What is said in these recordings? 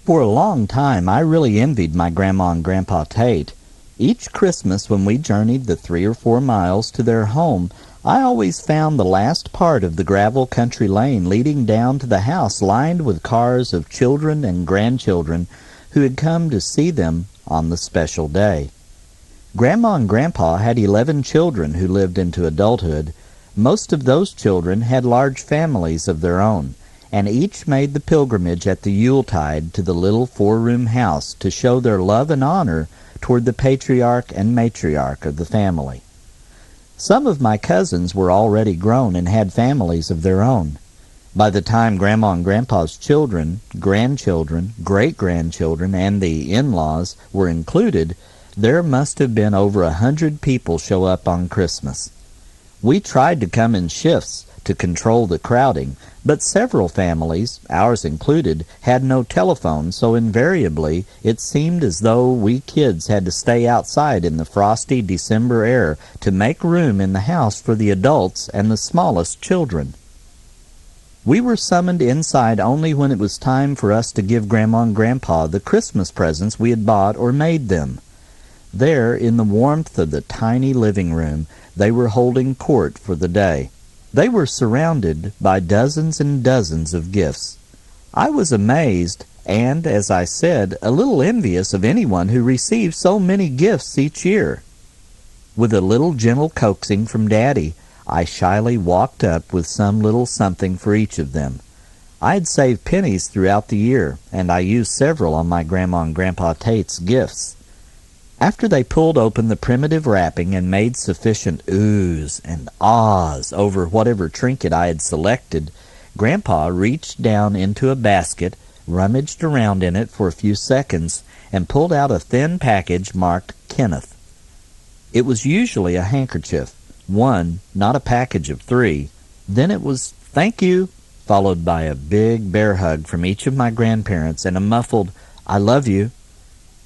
For a long time, I really envied my Grandma and Grandpa Tate. Each Christmas when we journeyed the 3 or 4 miles to their home, I always found the last part of the gravel country lane leading down to the house lined with cars of children and grandchildren who had come to see them on the special day. Grandma and Grandpa had 11 children who lived into adulthood. Most of those children had large families of their own, and each made the pilgrimage at the Yuletide to the little 4-room house to show their love and honor toward the patriarch and matriarch of the family. Some of my cousins were already grown and had families of their own. By the time Grandma and Grandpa's children, grandchildren, great-grandchildren, and the in-laws were included, there must have been over 100 people show up on Christmas. We tried to come in shifts to control the crowding, but several families, ours included, had no telephone, so invariably it seemed as though we kids had to stay outside in the frosty December air to make room in the house for the adults and the smallest children. We were summoned inside only when it was time for us to give Grandma and Grandpa the Christmas presents we had bought or made them. There, in the warmth of the tiny living room, they were holding court for the day. They were surrounded by dozens and dozens of gifts. I was amazed and, as I said, a little envious of anyone who received so many gifts each year. With a little gentle coaxing from Daddy, I shyly walked up with some little something for each of them. I had saved pennies throughout the year, and I used several on my Grandma and Grandpa Tate's gifts. After they pulled open the primitive wrapping and made sufficient oohs and ahs over whatever trinket I had selected, Grandpa reached down into a basket, rummaged around in it for a few seconds, and pulled out a thin package marked Kenneth. It was usually a handkerchief, one, not a package of 3. Then it was "Thank you," followed by a big bear hug from each of my grandparents and a muffled "I love you."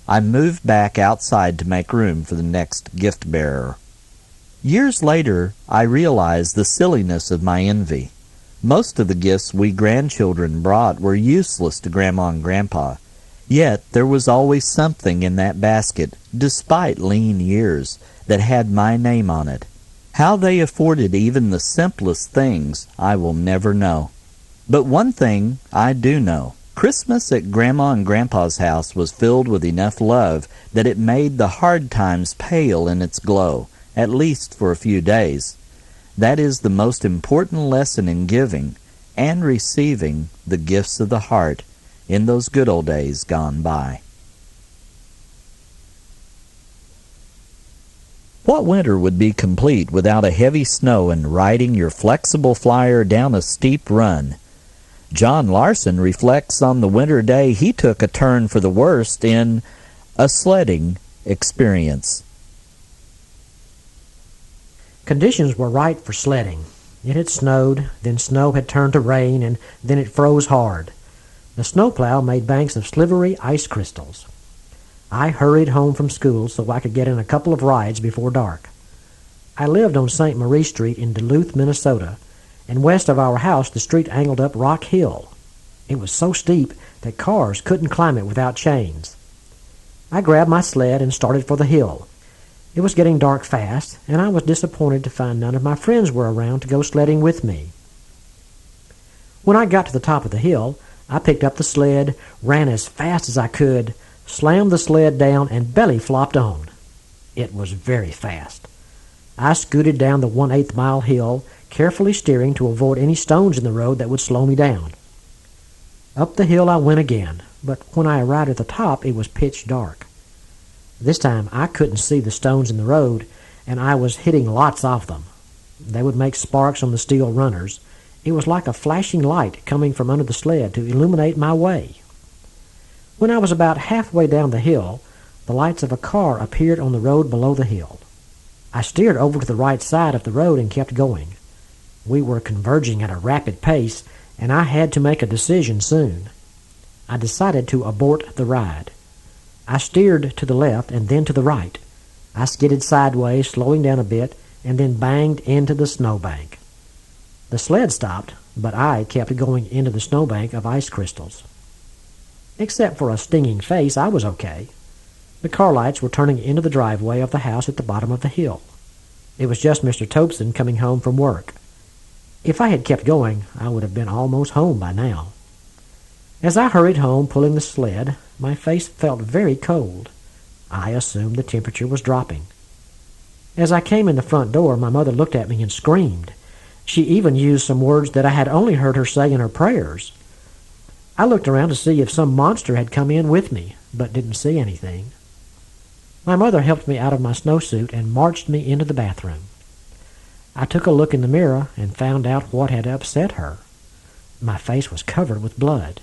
I moved back outside to make room for the next gift-bearer. Years later, I realized the silliness of my envy. Most of the gifts we grandchildren brought were useless to Grandma and Grandpa. Yet there was always something in that basket, despite lean years, that had my name on it. How they afforded even the simplest things, I will never know. But one thing I do know. Christmas at Grandma and Grandpa's house was filled with enough love that it made the hard times pale in its glow, at least for a few days. That is the most important lesson in giving and receiving the gifts of the heart in those good old days gone by. What winter would be complete without a heavy snow and riding your flexible flyer down a steep run? John Larson reflects on the winter day he took a turn for the worst in a sledding experience. Conditions were right for sledding. It had snowed, then snow had turned to rain, and then it froze hard. The snowplow made banks of slivery ice crystals. I hurried home from school so I could get in a couple of rides before dark. I lived on St. Marie Street in Duluth, Minnesota, and west of our house the street angled up Rock Hill. It was so steep that cars couldn't climb it without chains. I grabbed my sled and started for the hill. It was getting dark fast, and I was disappointed to find none of my friends were around to go sledding with me. When I got to the top of the hill, I picked up the sled, ran as fast as I could, slammed the sled down, and belly flopped on. It was very fast. I scooted down the 1/8 mile hill, carefully steering to avoid any stones in the road that would slow me down. Up the hill I went again, but when I arrived at the top it was pitch dark. This time I couldn't see the stones in the road, and I was hitting lots of them. They would make sparks on the steel runners. It was like a flashing light coming from under the sled to illuminate my way. When I was about halfway down the hill, the lights of a car appeared on the road below the hill. I steered over to the right side of the road and kept going. We were converging at a rapid pace, and I had to make a decision soon. I decided to abort the ride. I steered to the left and then to the right. I skidded sideways, slowing down a bit, and then banged into the snowbank. The sled stopped, but I kept going into the snowbank of ice crystals. Except for a stinging face, I was okay. The car lights were turning into the driveway of the house at the bottom of the hill. It was just Mr. Topeson coming home from work. If I had kept going, I would have been almost home by now. As I hurried home pulling the sled, my face felt very cold. I assumed the temperature was dropping. As I came in the front door, my mother looked at me and screamed. She even used some words that I had only heard her say in her prayers. I looked around to see if some monster had come in with me, but didn't see anything. My mother helped me out of my snowsuit and marched me into the bathroom. I took a look in the mirror and found out what had upset her. My face was covered with blood.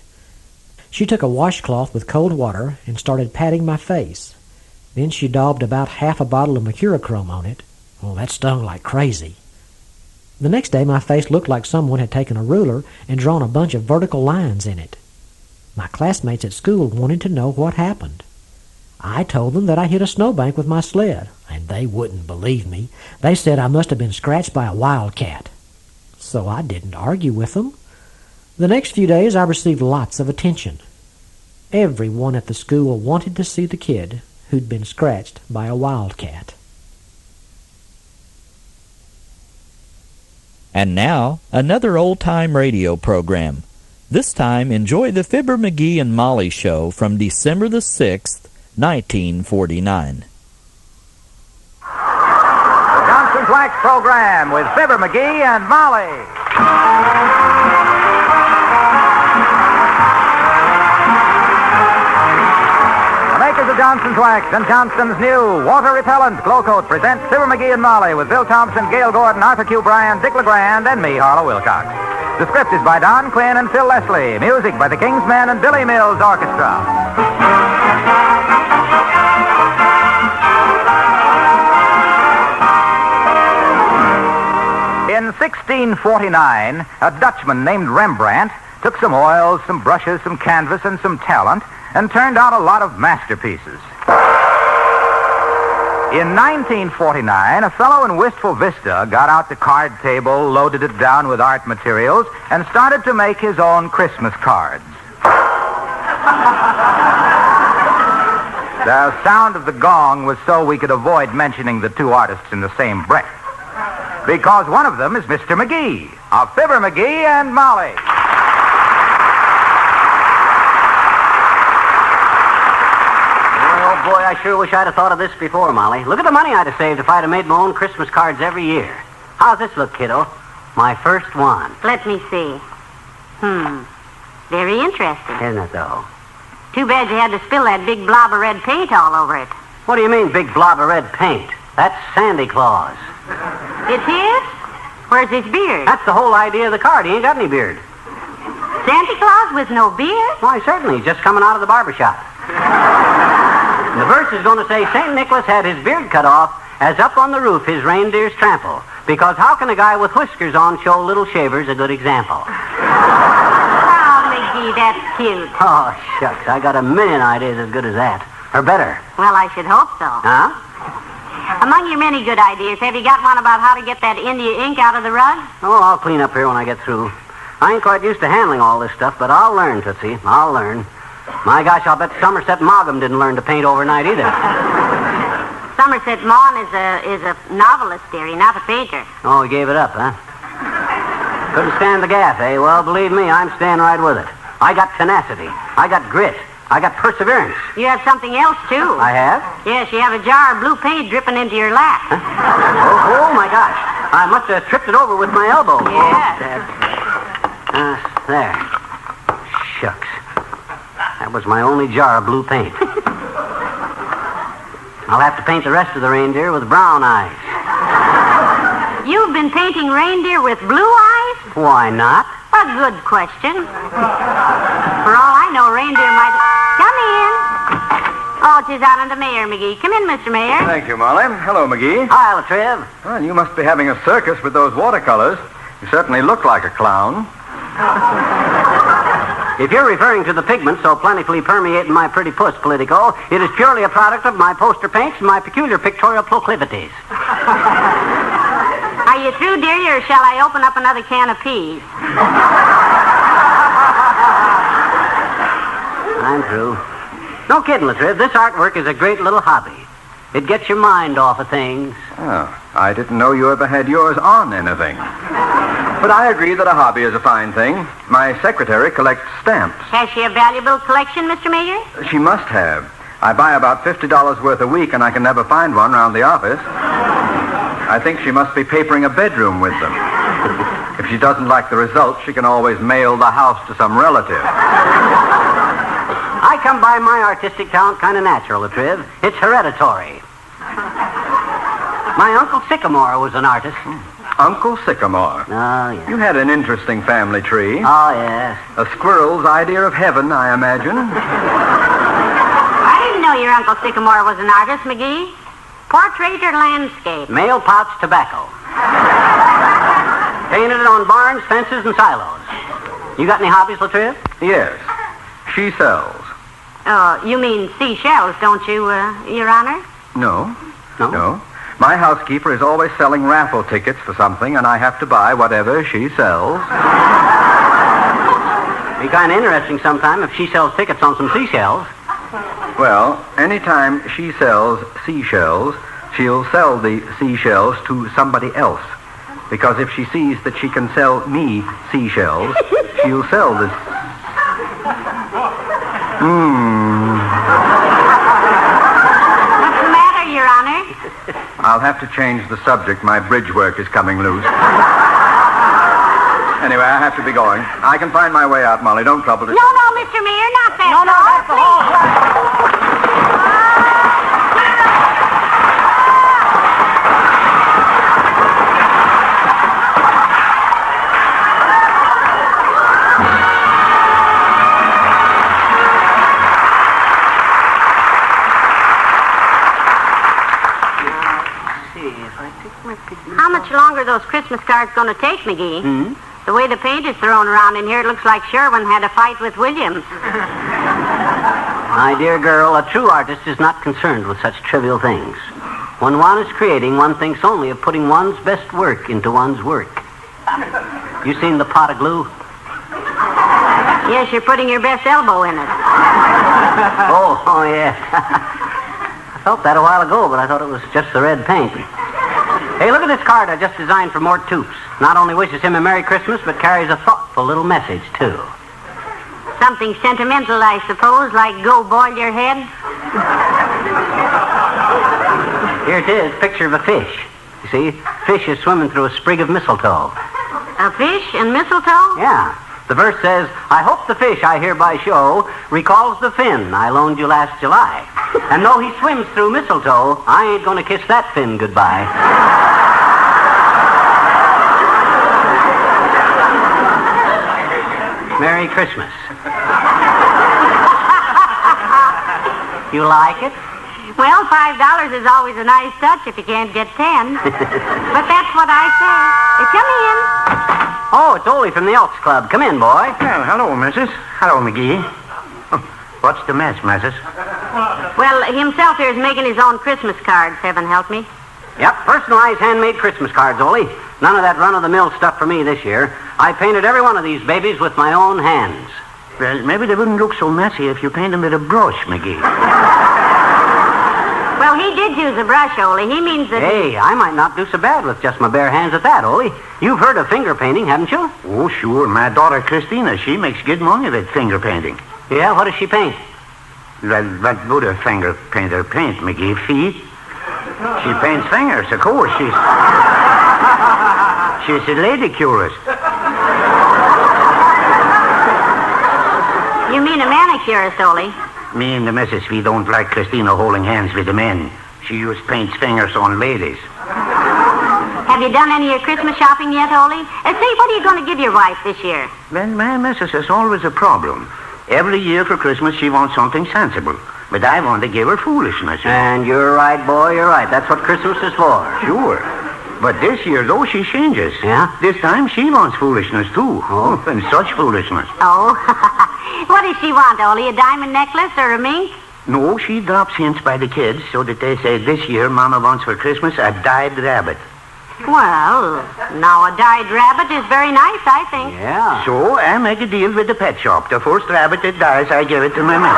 She took a washcloth with cold water and started patting my face. Then she daubed about half a bottle of mercurochrome on it. Oh, that stung like crazy. The next day my face looked like someone had taken a ruler and drawn a bunch of vertical lines in it. My classmates at school wanted to know what happened. I told them that I hit a snowbank with my sled, and they wouldn't believe me. They said I must have been scratched by a wildcat. So I didn't argue with them. The next few days I received lots of attention. Everyone at the school wanted to see the kid who'd been scratched by a wildcat. And now, another old-time radio program. This time, enjoy the Fibber McGee and Molly Show from December the 6th, 1949. The Johnson's Wax Program with Fibber McGee and Molly. The makers of Johnson's Wax and Johnson's new Water Repellent Glow Coat present Fibber McGee and Molly with Bill Thompson, Gail Gordon, Arthur Q. Bryan, Dick LeGrand, and me, Harlow Wilcox. The script is by Don Quinn and Phil Leslie. Music by the King's Men and Billy Mills Orchestra. In 1649, a Dutchman named Rembrandt took some oils, some brushes, some canvas, and some talent and turned out a lot of masterpieces. In 1949, a fellow in Wistful Vista got out the card table, loaded it down with art materials, and started to make his own Christmas cards. The sound of the gong was so we could avoid mentioning the two artists in the same breath. Because one of them is Mr. McGee, of Fibber McGee and Molly. Oh, boy, I sure wish I'd have thought of this before, Molly. Look at the money I'd have saved if I'd have made my own Christmas cards every year. How's this look, kiddo? My first one. Let me see. Very interesting. Isn't it, though? Too bad you had to spill that big blob of red paint all over it. What do you mean, big blob of red paint? That's Sandy Claus. It's his? Where's his beard? That's the whole idea of the card. He ain't got any beard. Santa Claus with no beard? Why, certainly. He's just coming out of the barber shop. The verse is going to say, St. Nicholas had his beard cut off, as up on the roof his reindeers trample. Because how can a guy with whiskers on show little shavers a good example? Oh, McGee, that's cute. Oh, shucks. I got a million ideas as good as that. Or better. Well, I should hope so. Huh? Among your many good ideas, have you got one about how to get that India ink out of the rug? Oh, I'll clean up here when I get through. I ain't quite used to handling all this stuff, but I'll learn, Tootsie. I'll learn. My gosh, I'll bet Somerset Maugham didn't learn to paint overnight either. Somerset Maugham is a novelist, dearie, not a painter. Oh, he gave it up, huh? Couldn't stand the gaff, eh? Well, believe me, I'm staying right with it. I got tenacity. I got grit. I got perseverance. You have something else, too. I have? Yes, you have a jar of blue paint dripping into your lap. Huh? Oh, my gosh. I must have tripped it over with my elbow. Yes. There. Shucks. That was my only jar of blue paint. I'll have to paint the rest of the reindeer with brown eyes. You've been painting reindeer with blue eyes? Why not? A good question. For all I know, reindeer might... Come in. Oh, 'tis out on the Mayor, McGee. Come in, Mr. Mayor. Thank you, Molly. Hello, McGee. Hi, Latriv. Well, you must be having a circus with those watercolors. You certainly look like a clown. If you're referring to the pigment so plentifully permeating my pretty puss, Politico, it is purely a product of my poster paints and my peculiar pictorial proclivities. Are you through, dearie, or shall I open up another can of peas? I'm I'm through. No kidding, Latriv. This artwork is a great little hobby. It gets your mind off of things. Oh, I didn't know you ever had yours on anything. But I agree that a hobby is a fine thing. My secretary collects stamps. Has she a valuable collection, Mr. Mayor? She must have. I buy about $50 worth a week, and I can never find one around the office. I think she must be papering a bedroom with them. If she doesn't like the results, she can always mail the house to some relative. I come by my artistic talent kind of natural, Latriv. It's hereditary. My Uncle Sycamore was an artist. Uncle Sycamore. Oh, yes. You had an interesting family tree. Oh, yes. A squirrel's idea of heaven, I imagine. I didn't know your Uncle Sycamore was an artist, McGee. Portrait or landscape? Mail pouch tobacco. Painted it on barns, fences, and silos. You got any hobbies, Latriv? Yes. She sells. Oh, you mean seashells, don't you, Your Honor? No. No? No. My housekeeper is always selling raffle tickets for something, and I have to buy whatever she sells. Be kind of interesting sometime if she sells tickets on some seashells. Well, anytime she sells seashells, she'll sell the seashells to somebody else. Because if she sees that she can sell me seashells, she'll sell this. What's the matter, Your Honor? I'll have to change the subject. My bridge work is coming loose. Anyway, I have to be going. I can find my way out, Molly. Don't trouble No, Mr. Mayor, not that. No, that's the whole... How much longer are those Christmas cards going to take, McGee? Hmm? The way the paint is thrown around in here, it looks like Sherwin had a fight with Williams. My dear girl, a true artist is not concerned with such trivial things. When one is creating, one thinks only of putting one's best work into one's work. You seen the pot of glue? Yes, you're putting your best elbow in it. Oh, yeah. I felt that a while ago, but I thought it was just the red paint. Hey, look at this card I just designed for Mort Toops. Not only wishes him a Merry Christmas, but carries a thoughtful little message, too. Something sentimental, I suppose, like go boil your head. Here it is, picture of a fish. You see, fish is swimming through a sprig of mistletoe. A fish and mistletoe? Yeah. The verse says, I hope the fish I hereby show recalls the fin I loaned you last July. And though he swims through mistletoe, I ain't gonna kiss that fin goodbye. Merry Christmas. You like it? Well, $5 is always a nice touch if you can't get 10. But that's what I say. Come in. Oh, it's Ole from the Elks Club. Come in, boy. Well, hello, Mrs. Hello, McGee. What's the mess, Mrs.? Well, himself here is making his own Christmas cards, heaven help me. Yep, personalized handmade Christmas cards, Ole. None of that run-of-the-mill stuff for me this year. I painted every one of these babies with my own hands. Well, maybe they wouldn't look so messy if you paint them with a brush, McGee. Well, he did use a brush, Ole. He means that... Hey, I might not do so bad with just my bare hands at that, Ole. You've heard of finger painting, haven't you? Oh, sure. My daughter, Christina, she makes good money with finger painting. Yeah, what does she paint? Well, what would a finger painter paint, McGee? Feet? She paints fingers, of course. She's a lady curist. You mean a manicurist, Ole? Me and the missus, we don't like Christina holding hands with the men. She just paints fingers on ladies. Have you done any of your Christmas shopping yet, Ole? Say, what are you going to give your wife this year? Well, my missus is always a problem. Every year for Christmas, she wants something sensible. But I want to give her foolishness. And you're right, boy, you're right. That's what Christmas is for. Sure. But this year, though, she changes. Yeah? This time, she wants foolishness, too. Oh, and such foolishness. Oh, what does she want, Ole? A diamond necklace or a mink? No, she drops hints by the kids so that they say this year Mama wants for Christmas a dyed rabbit. Well, now a dyed rabbit is very nice, I think. Yeah. So I make a deal with the pet shop. The first rabbit that dies, I give it to my man.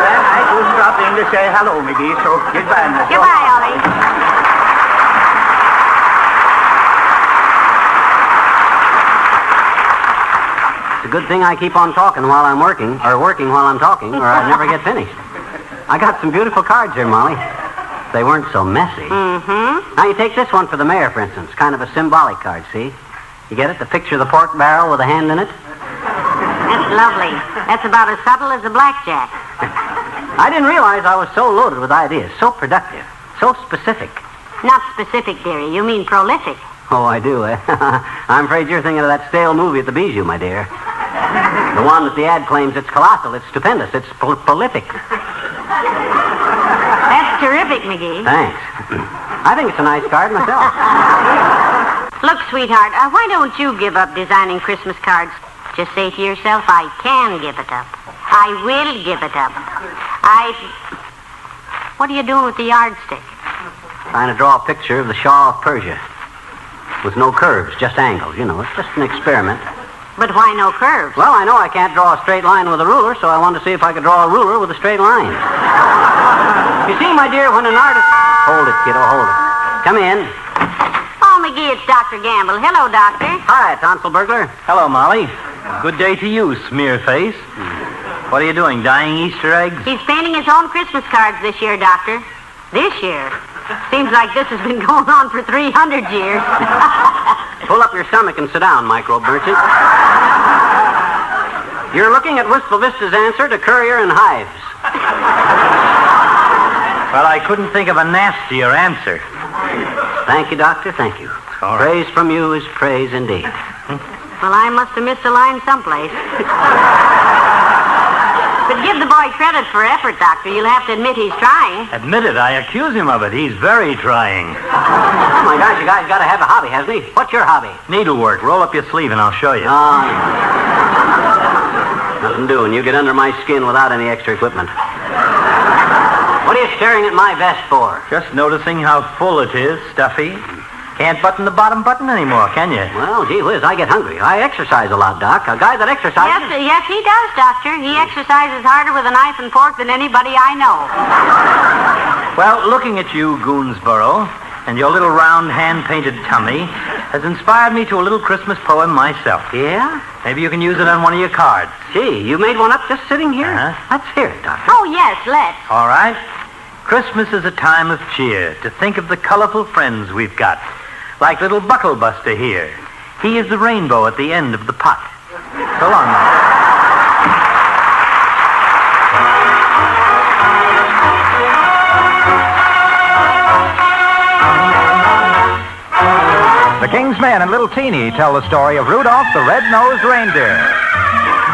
Then I just drop in to say hello, McGee, so goodbye, now. Goodbye, Ollie. It's a good thing I keep on talking while I'm working, or working while I'm talking, or I'd never get finished. I got some beautiful cards here, Molly. They weren't so messy. Mm-hmm. Now, you take this one for the mayor, for instance. Kind of a symbolic card, see? You get it? The picture of the pork barrel with a hand in it? That's lovely. That's about as subtle as a blackjack. I didn't realize I was so loaded with ideas, so productive, so specific. Not specific, dearie. You mean prolific. Oh, I do, eh? I'm afraid you're thinking of that stale movie at the Bijou, my dear. The one that the ad claims it's colossal, it's stupendous, it's prolific. That's terrific, McGee. Thanks. I think it's a nice card myself. Look, sweetheart, why don't you give up designing Christmas cards? Just say to yourself, I can give it up. I will give it up. What are you doing with the yardstick? Trying to draw a picture of the Shah of Persia. With no curves, just angles. You know, it's just an experiment. But why no curves? Well, I know I can't draw a straight line with a ruler, so I wanted to see if I could draw a ruler with a straight line. You see, my dear, when an artist... Hold it, kiddo, hold it. Come in. Oh, McGee, it's Dr. Gamble. Hello, Doctor. Hi, tonsil burglar. Hello, Molly. Good day to you, smear face. What are you doing, dyeing Easter eggs? He's painting his own Christmas cards this year, Doctor. This year? Seems like this has been going on for 300 years. Pull up your stomach and sit down, microbe merchant. You're looking at Wistful Vista's answer to Courier and Hives. Well, I couldn't think of a nastier answer. Thank you, Doctor, thank you. All right. Praise from you is praise indeed. Well, I must have missed a line someplace. But give the boy credit for effort, Doctor. You'll have to admit he's trying. Admit it, I accuse him of it. He's very trying. Oh, my gosh, you guys got to have a hobby, hasn't he? What's your hobby? Needlework. Roll up your sleeve and I'll show you. Oh, nothing doing. You get under my skin without any extra equipment. What are you staring at my vest for? Just noticing how full it is, stuffy. Can't button the bottom button anymore, can you? Well, gee whiz, I get hungry. I exercise a lot, Doc. A guy that exercises... Yes, he does, Doctor. He exercises harder with a knife and fork than anybody I know. Well, looking at you, Goonsboro, and your little round hand-painted tummy has inspired me to a little Christmas poem myself. Yeah? Maybe you can use it on one of your cards. Gee, you made one up just sitting here? Uh-huh. Let's hear it, Doctor. Oh, yes, let's. All right. Christmas is a time of cheer, to think of the colorful friends we've got. Like little Bucklebuster here. He is the rainbow at the end of the pot. So long, Mike. The King's Men and Little Teeny tell the story of Rudolph the Red-Nosed Reindeer.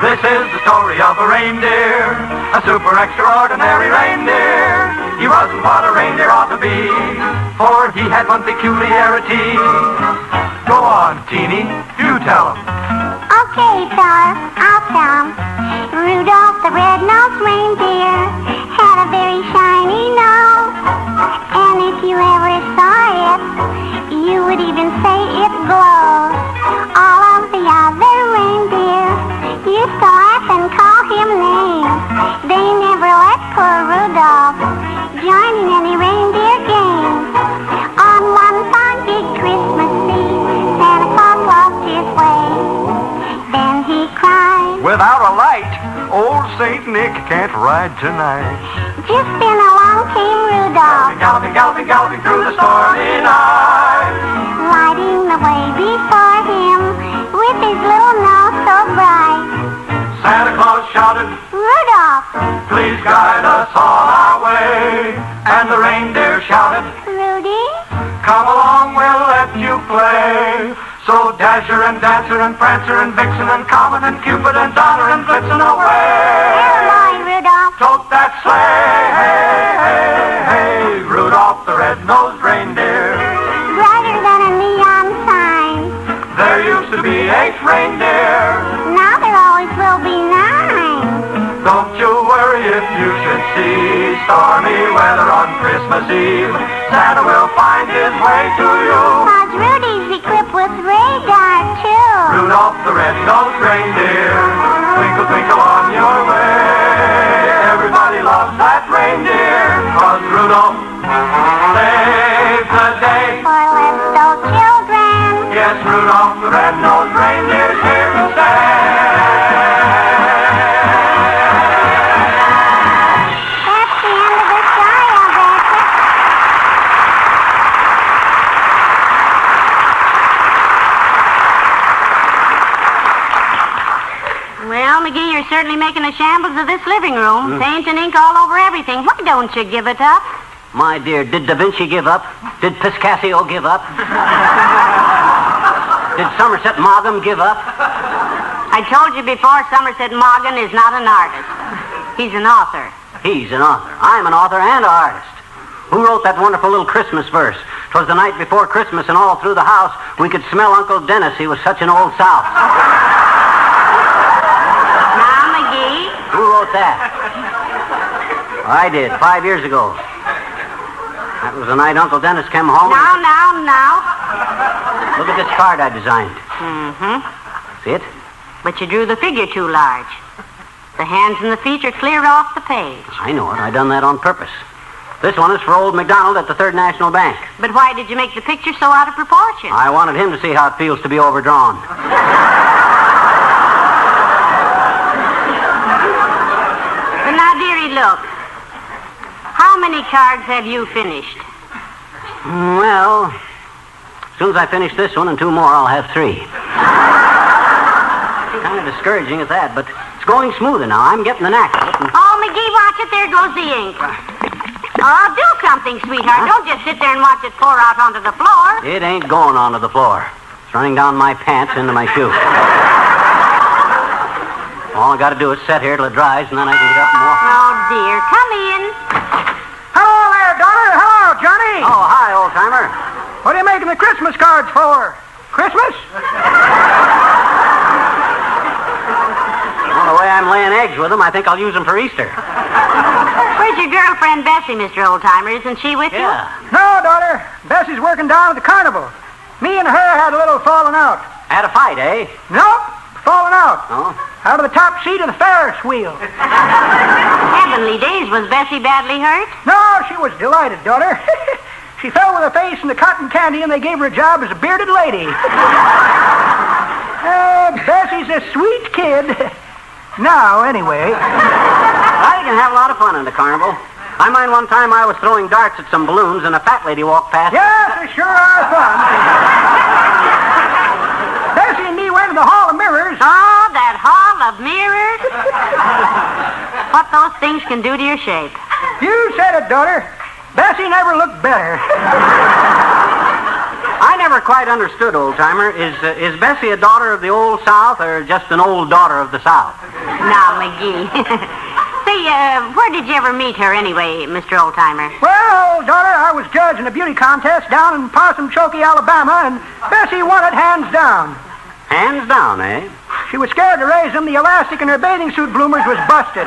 This is the story of a reindeer, a super extraordinary reindeer. He wasn't what a reindeer ought to be, for he had one peculiarity. Go on, Teeny, you tell him. Okay, fellas, I'll tell him. Rudolph the red-nosed reindeer had a very shiny nose, and if you ever saw it, you would even say it glows. All of the other reindeers used to laugh and call him names. They never let poor Rudolph join in any reindeer games. On one foggy Christmas Eve, Santa Claus lost his way. Then he cried, Without a light, old Saint Nick can't ride tonight. just then along came Rudolph, Galloping, galloping, galloping through the stormy night. lighting the way before him with his little nose so bright. Santa Claus shouted, Rudolph, please guide us on our way. And the reindeer shouted, Rudy, come along, we'll let you play. So Dasher and Dancer and Prancer and Vixen and Comet and Cupid and Donner and Blitzen away. Airline, Rudolph. Tote that sleigh, hey, hey, hey, Rudolph the red-nosed reindeer. Brighter than a neon sign. There used to be 8 reindeer. Now there always will be 9. Don't you worry, if you should see stormy weather on Christmas Eve, Santa will find his way to you. 'Cause Rudy's equipped with radar, too. Rudolph the red-nosed reindeer, twinkle, twinkle on your way. Everybody loves that reindeer, 'cause Rudolph saves the day. For little children. Yes, Rudolph the red-nosed reindeer's here to stay. That's the end of the story, Alberta. Well, McGee, you're certainly making a shambles of this living room. Paint and ink all over everything. Why don't you give it up? My dear, did Da Vinci give up? Did Piscasio give up? Did Somerset Maugham give up? I told you before, Somerset Maugham is not an artist. He's an author. He's an author. I'm an author and an artist. Who wrote that wonderful little Christmas verse? 'Twas the night before Christmas, and all through the house we could smell Uncle Dennis. He was such an old souse. Now, McGee. Who wrote that? I did, 5 years ago. That was the night Uncle Dennis came home. Now. Look at this card I designed. Mm-hmm. See it? But you drew the figure too large. The hands and the feet are clear off the page. I know it. I done that on purpose. This one is for old McDonald at the Third National Bank. But why did you make the picture so out of proportion? I wanted him to see how it feels to be overdrawn. But now, dearie, look. How many cards have you finished? Well, as soon as I finish this one and 2 more, I'll have 3. Kind of discouraging at that, but it's going smoother now. I'm getting the knack of it. Oh, McGee, watch it. There goes the ink. Oh, do something, sweetheart. Huh? Don't just sit there and watch it pour out onto the floor. It ain't going onto the floor. It's running down my pants into my shoe. All I got to do is sit here till it dries, and then I can get up and walk. Oh, dear. Come in. Hello there, daughter. Hello, Johnny. Oh, hi, old-timer. What are you making the Christmas cards for? Christmas? Well, the way I'm laying eggs with them, I think I'll use them for Easter. Where's your girlfriend, Bessie, Mr. Oldtimer? Isn't she with you? Yeah. No, daughter. Bessie's working down at the carnival. Me and her had a little falling out. Had a fight, eh? Nope, falling out. Oh? Out of the top seat of the Ferris wheel. Heavenly days, was Bessie badly hurt? No, she was delighted, daughter. She fell with her face in the cotton candy, and they gave her a job as a bearded lady. Bessie's a sweet kid. Now, anyway. Well, you can have a lot of fun in the carnival. I mind one time I was throwing darts at some balloons, and a fat lady walked past. Yes, they sure are fun. Bessie and me went to the Hall of Mirrors. Oh, that hall of mirrors. What those things can do to your shape. You said it, daughter. Bessie never looked better. I never quite understood, old-timer. Is Bessie a daughter of the Old South or just an old daughter of the South? Now, McGee. Say, where did you ever meet her anyway, Mr. Oldtimer? Well, daughter, I was judging a beauty contest down in Possum Chokey, Alabama, and Bessie won it hands down. Hands down, eh? She was scared to raise them. The elastic in her bathing suit bloomers was busted.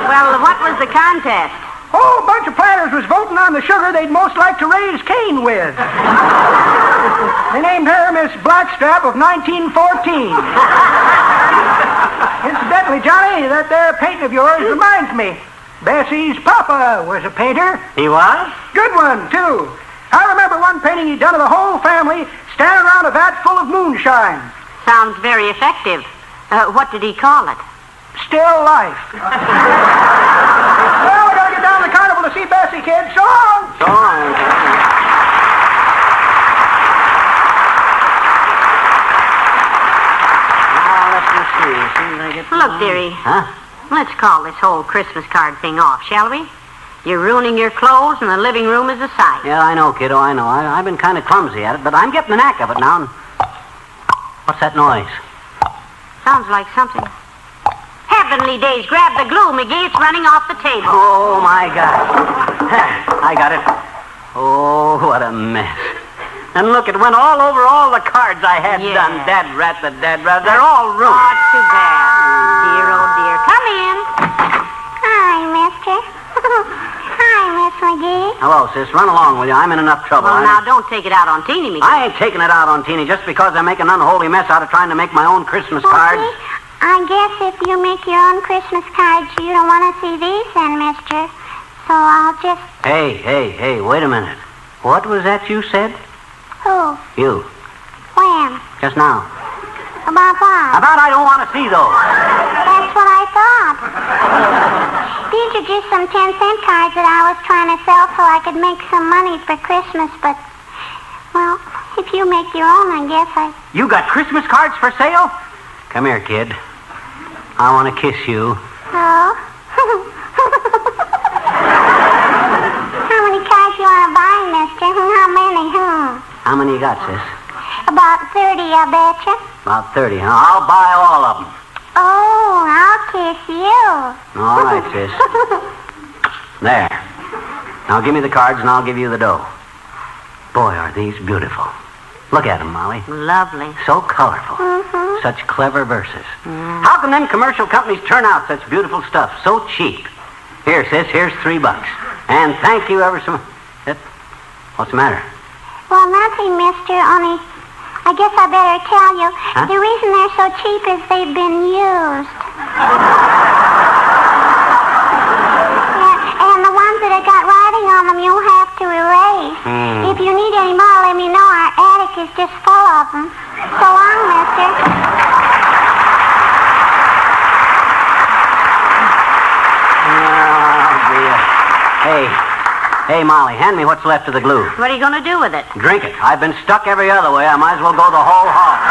Well, what was the contest? Oh, a bunch of planters was voting on the sugar they'd most like to raise Cain with. They named her Miss Blackstrap of 1914. Incidentally, Johnny, that there painting of yours reminds me. Bessie's papa was a painter. He was? Good one, too. I remember one painting he'd done of the whole family standing around a vat full of moonshine. Sounds very effective. What did he call it? Still life. Well, we gotta get down to the carnival to see Bessie, kid. So long. So long. Now, let me see. As soon as I get... Look, dearie. Huh? Let's call this whole Christmas card thing off, shall we? You're ruining your clothes, and the living room is a sight. Yeah, I know, kiddo, I know. I've been kind of clumsy at it, but I'm getting the knack of it now. And... What's that noise? Sounds like something. Heavenly days, grab the glue, McGee. It's running off the table. Oh, my God. I got it. Oh, what a mess. And look, it went all over all the cards I had done. Dad rat, they're all ruined. Oh, it's too bad. Dear, oh dear. Come in. Hi, mister. Hi, Miss McGee. Hello, sis. Run along with you. I'm in enough trouble. Well, now, don't take it out on Teeny, McGee. I ain't taking it out on Teeny just because I make an unholy mess out of trying to make my own Christmas cards. Okay. I guess if you make your own Christmas cards, you don't want to see these then, mister. So I'll just... Hey, wait a minute. What was that you said? Who? You. When? Just now. About what? About I don't want to see those. That's what I thought. These are just some 10-cent cards that I was trying to sell so I could make some money for Christmas, but, well, if you make your own, I guess I... You got Christmas cards for sale? Come here, kid. I want to kiss you. Oh? How many cards you want to buy, mister? How many, How many you got, sis? About 30, I betcha. About 30, huh? I'll buy all of them. Oh, I'll kiss you. All right, sis. There. Now give me the cards and I'll give you the dough. Boy, are these beautiful. Look at them, Molly. Lovely. So colorful. Mm-hmm. Such clever verses. How can them commercial companies turn out such beautiful stuff so cheap? Here, sis, here's $3. And thank you ever so much. What's the matter? Well, nothing, mister, only I guess I better tell you. Huh? The reason they're so cheap is they've been used. Yeah, and the ones that have got writing on them, you'll have to erase. If you need any more, let me know. Our attic is just full of them. So long, mister. Hey, Molly, hand me what's left of the glue. What are you going to do with it? Drink it. I've been stuck every other way. I might as well go the whole hog.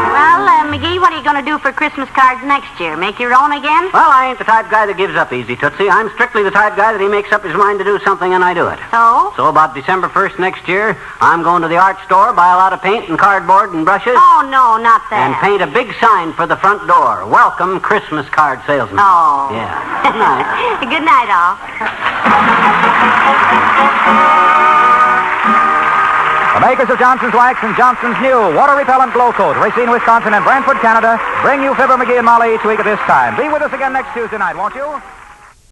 Well, McGee, what are you going to do for Christmas cards next year? Make your own again? Well, I ain't the type guy that gives up easy, Tootsie. I'm strictly the type guy that he makes up his mind to do something and I do it. So? So about December 1st next year, I'm going to the art store, buy a lot of paint and cardboard and brushes. Oh, no, not that. And paint a big sign for the front door. Welcome, Christmas card salesman. Oh. Yeah. Good night. Good night, all. The makers of Johnson's Wax and Johnson's new water-repellent glow coat, Racine, Wisconsin, and Brantford, Canada, bring you Fibber McGee and Molly each week at this time. Be with us again next Tuesday night, won't you?